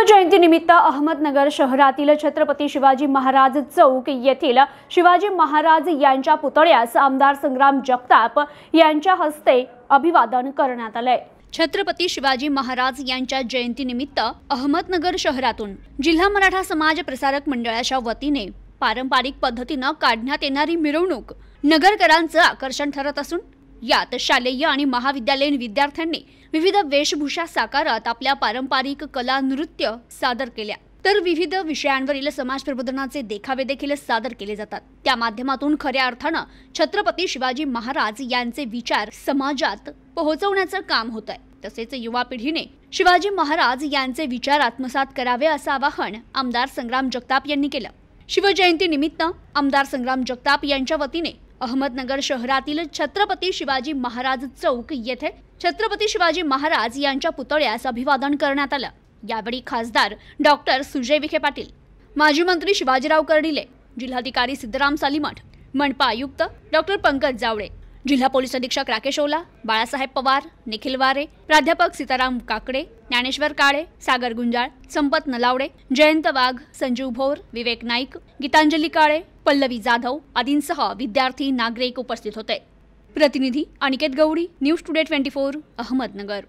शिवजयंतीनिमित्त अहमदनगर शहरातील छत्रपती शिवाजी महाराज चौक येथील शिवाजी महाराज यांच्या पुतळ्यास आमदार संग्राम जगताप यांच्या हस्ते अभिवादन करण्यात आले। छत्रपती शिवाजी महाराज यांच्या जयंतीनिमित्त अहमदनगर शहरातून जिल्हा मराठा समाज प्रसारक मंडळाच्या वतीने पारंपरिक पद्धतीने काढण्यात येणारी मिरवणूक नगरकरांचं आकर्षण ठरत असून यात शालेय आणि महाविद्यालयीन विद्यार्थ्यांनी विविध वेशभूषा साकारत आपल्या पारंपरिक कला नृत्य सादर केल्या, तर विविध विषयांवरील समाज प्रबोधनाचे देखावे देखील सादर केले जातात। त्या माध्यमातून खऱ्या अर्थाने छत्रपती शिवाजी महाराज यांचे विचार समाजात पोहोचवण्याचं काम होत आहे। तसेच युवा पिढीने शिवाजी महाराज यांचे विचार आत्मसात करावे असं आवाहन आमदार संग्राम जगताप यांनी केलं। शिवजयंती निमित्त आमदार संग्राम जगताप यांच्या वतीने अहमदनगर शहरातील छत्रपती शिवाजी महाराज चौक येथे छत्रपती शिवाजी महाराज यांच्या पुतळ्यास अभिवादन करण्यात आलं। यावेळी खासदार डॉक्टर सुजय विखे पाटील, माजी मंत्री शिवाजीराव कर्डिले, जिल्हाधिकारी सिद्धराम सालीमठ, मनपा आयुक्त डॉक्टर पंकज जावळे, जिल्हा पोलीस अधीक्षक राकेश ओला, बाळासाहेब पवार, निखिल वारे, प्राध्यापक सीताराम काकडे, ज्ञानेश्वर काळे, सागर गुंजाळ, संपत नलावडे, जयंत वाघ, संजीव भोर, विवेक नाईक, गीतांजली काळे, पल्लवी जाधव आदींसह विद्यार्थी नागरिक उपस्थित होते। प्रतिनिधी अनिकेत गवडी, न्यूज टुडे 24, अहमदनगर।